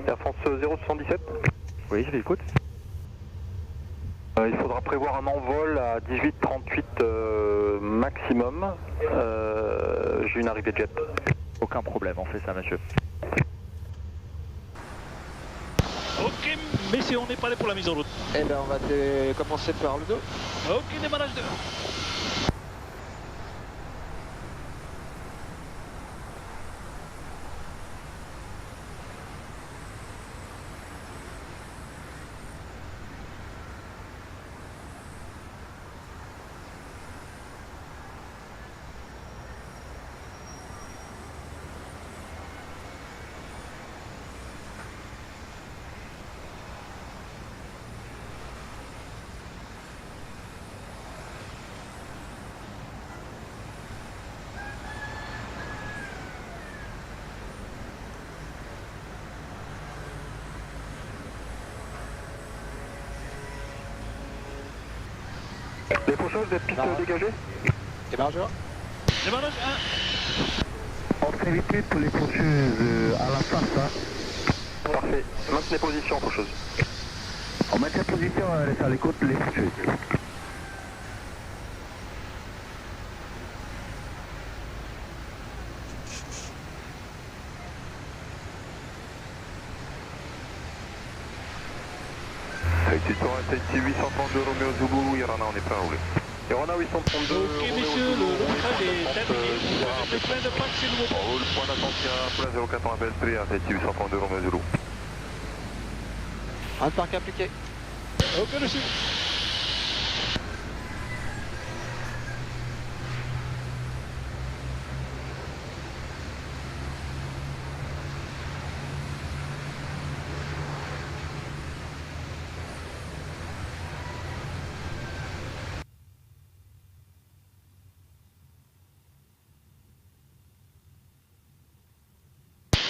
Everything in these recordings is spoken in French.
Air France 077. Oui, je l'écoute. Il faudra prévoir un envol à 18h38 maximum. J'ai une arrivée de jet. Aucun problème, on fait ça, monsieur. Ok, messieurs, on est paré pour la mise en route. Eh bien, on va commencer par le dos. Ok, démarrage 2. Les pocheurs, vous êtes piste dégagée? Démarrageur. Démarrage 1. On éviter pour les pocheuses à la face. Parfait. Maintenez position, pocheuse. On maintient position, à l'écoute, les pocheuses. Ici 832 Romeo Zulu, Irana, on est prêt à rouler. Irana 832. Ok, messieurs, le roulage est terminé. Le plein de plaque, s'il vous plaît. On roule point d'attention, point 04, on appelle 3, ici 832 Romeo Zulu. Un parc appliqué. Ok, monsieur.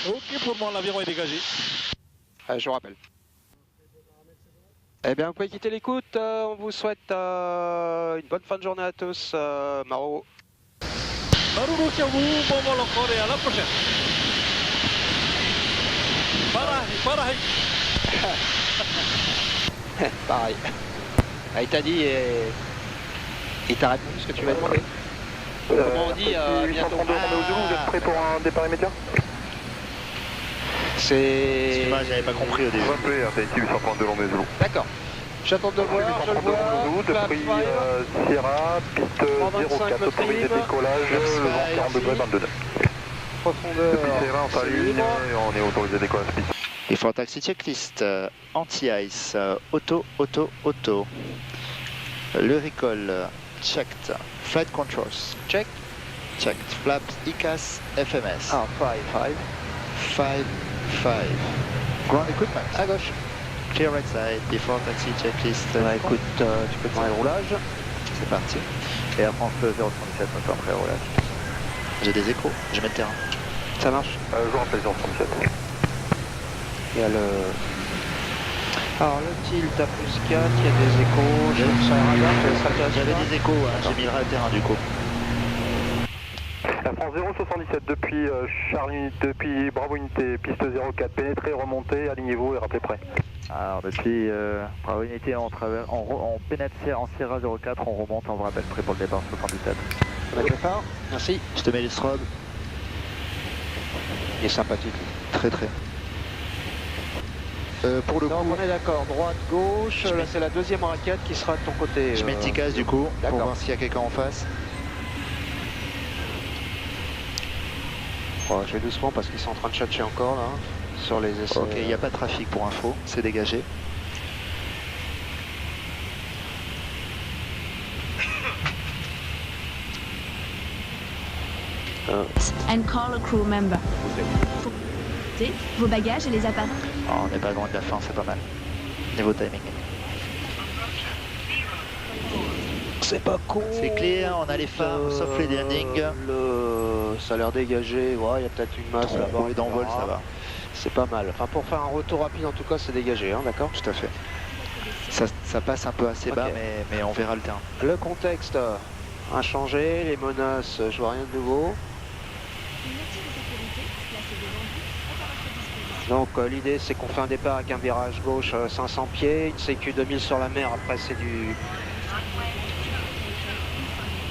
Ok, pour moi, l'aviron est dégagé. Je vous rappelle. Eh bien, vous pouvez quitter l'écoute. On vous souhaite une bonne fin de journée à tous. Maro. Maruru sur vous, bon vol encore et à la prochaine. Pareil. Pareil. Ah, il t'a dit il t'a répondu ce que tu m'as demandé. Comment on dit à bientôt. 832 Romeo Zulu, vous êtes prêts pour un départ immédiat? C'est... Excuse-moi, j'avais pas compris au début. Rappelez, ici 832 Romeo Zulu. D'accord. J'attends de le voir, je le vois. De prix Sierra, piste 04, autorisé de décollage, le vent 40 degrés 22 nœuds. Profondeur. Depuis Sierra, on s'aligne et on est autorisé de décollage piste. Il faut un taxi checklist, anti-ice, auto. Le recall, checked. Flight controls, Check. checked. Flaps, ICAS, FMS. Ah, 5. 5. Ground equipment. À gauche. Clear right side, before taxi checklist. Écoute, tu peux prendre le roulage. C'est parti. Et Air France 037, moteur prêt roulage. J'ai des échos, je mets le terrain. Ça marche. Je vous rappelle 037. Il y a le... Alors le tilt à plus 4, il y a des échos, je trouve ça un radar, je laisserai le J'avais des échos, hein, j'ai mis le terrain du coup. Air France 077 depuis depuis Bravo Unité, piste 04, pénétrez, remontez, alignez-vous et rappelez prêt. Alors depuis Bravo Unité, on pénètre en Sierra 04, on remonte, on vous rappelle prêt pour le départ 77. On va le phare. Merci. Je te mets les strobes. Il est sympathique. Très. Pour le Donc coup, on est d'accord, droite, gauche, là c'est la deuxième raquette qui sera de ton côté. je mets le TICAS du coup, pour d'accord. voir s'il y a quelqu'un en face. Je vais doucement parce qu'ils sont en train de chercher encore là, sur les essais. Ok, il n'y a pas de trafic pour info, c'est dégagé. And call a crew member. Vos bagages et les appareils. Oh, on n'est pas loin de la fin, c'est pas mal. Niveau timing. C'est pas con. C'est clair, on a les phares, sauf les landings. Ça a l'air dégagé, ouais, il y a peut-être une masse là-bas. Bruit d'envol, ça va. C'est pas mal. Enfin, pour faire un retour rapide, en tout cas, c'est dégagé, hein, d'accord? Tout à fait. Ça passe un peu assez bas, Ok. mais on verra le terrain. Le contexte a changé, les menaces, je vois rien de nouveau. Donc l'idée c'est qu'on fait un départ avec un virage gauche 500 pieds, une CQ 2000 sur la mer, après c'est du...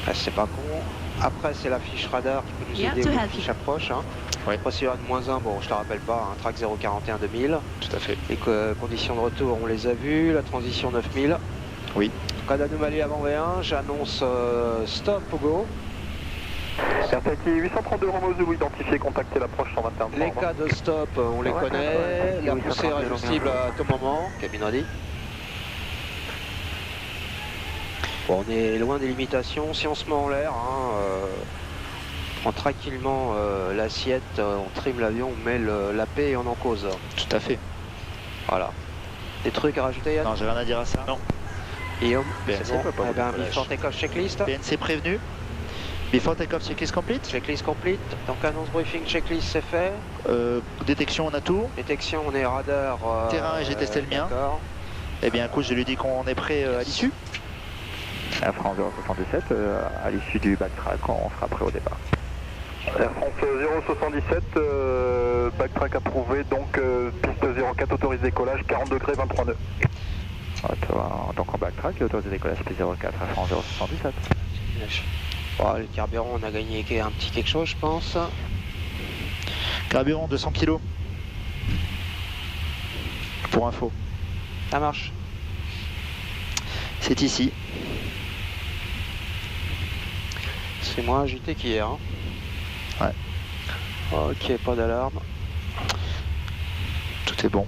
Ah, c'est pas con. Après c'est la fiche radar qui peut nous aider, ou la fiche approche. Hein. Oui. Procédure de -1, bon je te rappelle pas, un track 041 2000. Tout à fait. Les conditions de retour on les a vues, la transition 9000. Oui. En cas d'anomalie avant V1, j'annonce stop au go. RTT 832 Romeo Zulu identifié, contactez l'approche 121. Les cas de stop, on les connaît. La poussée est résistible à tout moment. Cabine ready. Bon, on est loin des limitations. Si on se met en l'air, hein, on prend tranquillement l'assiette, on trime l'avion, on met l'AP et on en cause. Tout à fait. Voilà. Des trucs à rajouter, Yann? Non, j'ai rien à dire à ça. Non. Guillaume, PNC, c'est bon. quoi, pas Eh ben, beaucoup de before take-off checklist. PNC prévenu. Before take-off checklist complete. Checklist complete. Donc annonce briefing checklist c'est fait. Détection, on a tout. Détection, on est radar. Terrain, et j'ai testé le mien. D'accord. Eh bien, écoute, je lui dis qu'on est prêt à l'issue. Air France 077, à l'issue du backtrack, on sera prêt au départ. Air France 077, backtrack approuvé, donc piste 04 autorise décollage, 40 degrés 23 nœuds. Donc en backtrack, et autorisé décollage P04 Air France 077. Bon, le carburant, on a gagné un petit quelque chose, je pense. Carburant 200 kg. Pour info. Ça marche. C'est ici. C'est moins agité qu'hier. Hein. Ouais. Ok, pas d'alarme. Tout est bon.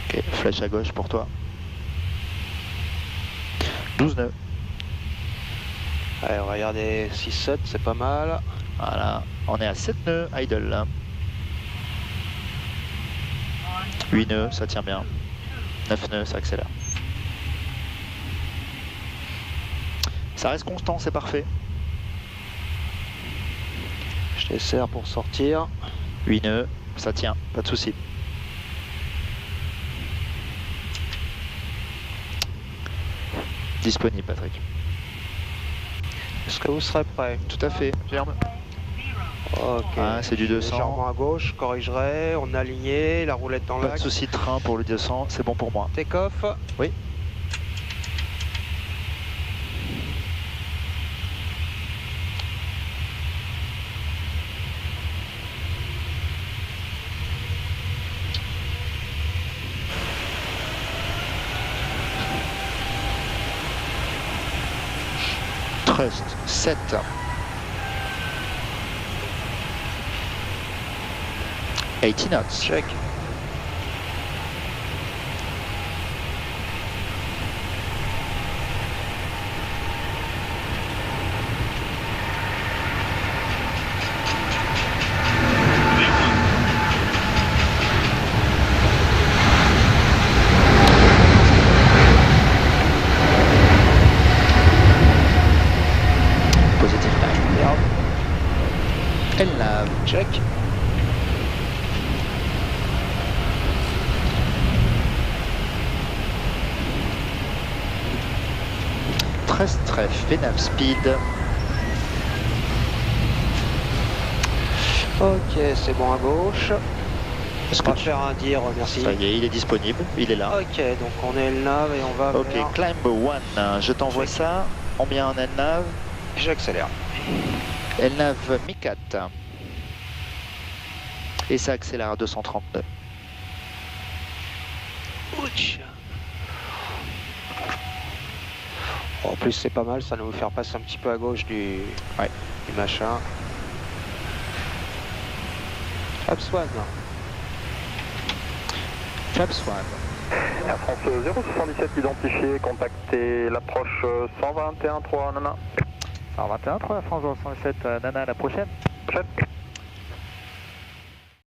Ok, flèche à gauche pour toi. 12 nœuds. Allez, on va regarder 6-7, c'est pas mal. Voilà, on est à 7 nœuds, idle là. 8 nœuds, ça tient bien. 9 nœuds, ça accélère. Ça reste constant, c'est parfait. Je desserre pour sortir. 8 nœuds, ça tient, pas de souci. Disponible, Patrick. Est-ce que vous serez prêt? Tout à fait. Germe. Ok. Ah, c'est du 200. Légèrement à gauche, je corrigerai. On a aligné, la roulette dans Pas de l'axe. souci de train pour le 200, c'est bon pour moi. Take-off. Oui. Trust 7. Eighty knots. Check. Positive time. Merde. Elle lave. Check. Trust trèfle, V9 speed. Ok, c'est bon à gauche. Est-ce On que va faire un dire merci. Ça y est, il est disponible, il est là. Ok, donc on est LNAV et on va Ok, vers... climb 1, je t'envoie ça. On met en LNAV. J'accélère. LNAV Mi-4. Et ça accélère à 232. Ouch. En plus c'est pas mal, ça va nous faire passer un petit peu à gauche du machin. Flaps 1. Flaps 1. Air France 077 identifié, contactez l'approche 121 3 Nana. 121, 3 France 067, Nana, à la prochaine. Prochaine.